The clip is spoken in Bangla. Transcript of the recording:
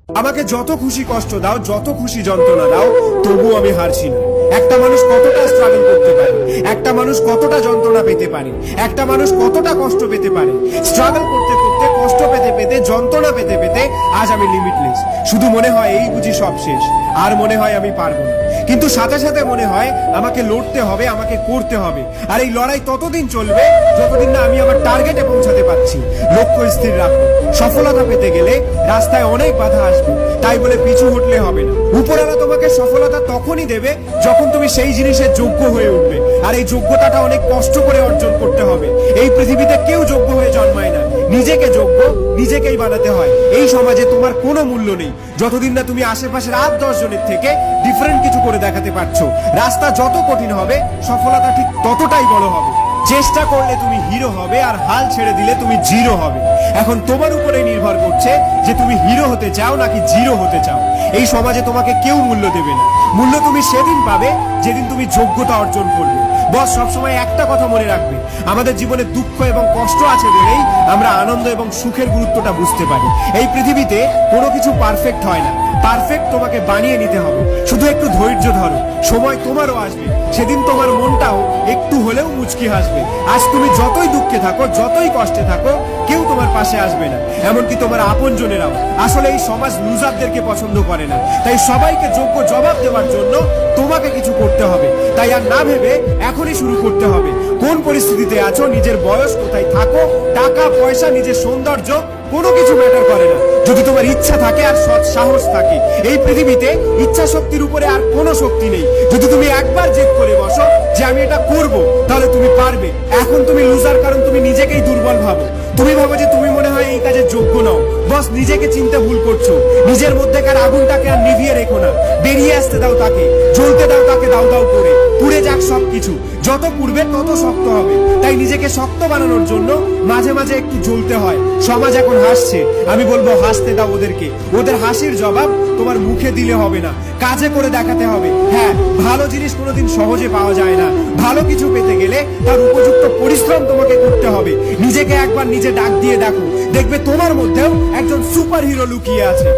আমাকে যত খুশি কষ্ট দাও, যত খুশি যন্ত্রণা দাও, তবু আমি হারছি না। একটা মানুষ কতটা স্ট্রাগল করতে পারে, একটা মানুষ কতটা যন্ত্রণা পেতে পারে, একটা মানুষ কতটা কষ্ট পেতে পারে। স্ট্রাগল করতে করতে, কষ্ট পেতে পেতে, যন্ত্রণা পেতে পেতে আজ আমি লিমিটলেস। শুধু মনে হয় এই বুঝি সব শেষ, আর মনে হয় আমি পারবো না। কিন্তু সাথে সাথে মনে হয় আমাকে লড়তে হবে, আমাকে করতে হবে। আর এই লড়াই ততদিন চলবে যতদিন না আমি আমার টার্গেটে পৌঁছাতে পারছি। লক্ষ্য স্থির রাখবো। সফলতা পেতে গেলে রাস্তায় অনেক বাধা আসবে, তাই বলে পিছু হটলে হবে না। উপরওয়ালা তোমাকে সফলতা তখনই দেবে যখন তুমি সেই জিনিসের যোগ্য হয়ে উঠবে। আর এই যোগ্যতাটা অনেক কষ্ট করে অর্জন করতে হবে। এই পৃথিবীতে কেউ যোগ্য হয়ে জন্মায় না, নিজেকে যোগ্য নিজেকেই বানাতে হয়। এই সমাজে তোমার কোনো মূল্য নেই যতদিন না তুমি আশেপাশের 8-10 জনের থেকে ডিফারেন্ট কিছু করে দেখাতে পারছো। রাস্তা যত কঠিন হবে, সফলতা ঠিক ততটাই বড় হবে। চেষ্টা করলে তুমি হিরো হবে, আর হাল ছেড়ে দিলে তুমি জিরো হবে। এখন তোমার উপরে নির্ভর করছে যে তুমি হিরো হতে চাও নাকি জিরো হতে চাও। এই সমাজে তোমাকে কেউ মূল্য দেবে না। মূল্য তুমি সেদিন পাবে যেদিন তুমি যোগ্যতা অর্জন করবে। বস, সবসময় একটা কথা মনে রাখবে, আমাদের জীবনে দুঃখ এবং কষ্ট আছে বলেই আমরা আনন্দ এবং সুখের গুরুত্বটা বুঝতে পারি। এই পৃথিবীতে কোনো কিছু পারফেক্ট হয় না, পারফেক্ট তোমাকে বানিয়ে নিতে হবে। শুধু একটু ধৈর্য ধরো, সময় তোমারও আসবে, সেদিন তোমার মনটাও একটু হলেও মুচকি হাসবে। আজ তুমি যতই দুঃখে থাকো, যতই কষ্টে থাকো, কেউ তোমার পাশে আসবে না, এমনকি তোমার আপনজনেরাও। আসলে এই সমাজ লুজারদেরকে পছন্দ করে না, তাই সবাইকে যোগ্য জবাব দেওয়ার জন্য তোমাকে কিছু করতে হবে। তাই আর না ভেবে এখনই শুরু করতে হবে। কোন পরিস্থিতিতে আছো, নিজের বয়স, কোথায় থাকো, টাকা পয়সা, নিজের সৌন্দর্য, কোনো কিছু ম্যাটার করে না যদি তোমার ইচ্ছা থাকে আর সৎ সাহস থাকে। এই পৃথিবীতে ইচ্ছা শক্তির উপরে আর কোনো শক্তি নেই। যদি তুমি একবার জেদ করে বসো যে আমি এটা করব, তাহলে তুমি পারবে। এখন তুমি লুজার কারণ তুমি নিজেকেই দুর্বল ভাবো। তুমি ভাবো যে তুমি মনে হয় এই কাজের যোগ্য নও। বস, নিজেকে চিনতে ভুল করছো। নিজের মধ্যেকার আগুনটাকে আর নিভিয়ে রেখো না, বেরিয়ে আসতে দাও তাকে, জ্বলতে দাও তাকে দাউ দাউ করে। পুড়ে যাক সবকিছু, যত পুড়বে তত শক্ত হবে। তাই নিজেকে শক্ত বানানোর জন্য মাঝে মাঝে একটু জ্বলতে হয়। সমাজ এখন হাসছে, আমি বলবো হাসতে দাও ওদেরকে। ওদের হাসির জবাব তোমার মুখে দিলে হবে না, কাজে করে দেখাতে হবে। হ্যাঁ, ভালো জিনিস কোনোদিন সহজে পাওয়া যায় না। ভালো কিছু পেতে গেলে তার উপযুক্ত পরিশ্রম তোমাকে করতে হবে। নিজেকে একবার নিজে ডাক দিয়ে দেখো, দেখবে তোমার মধ্যেও একজন সুপার হিরো লুকিয়ে আছে।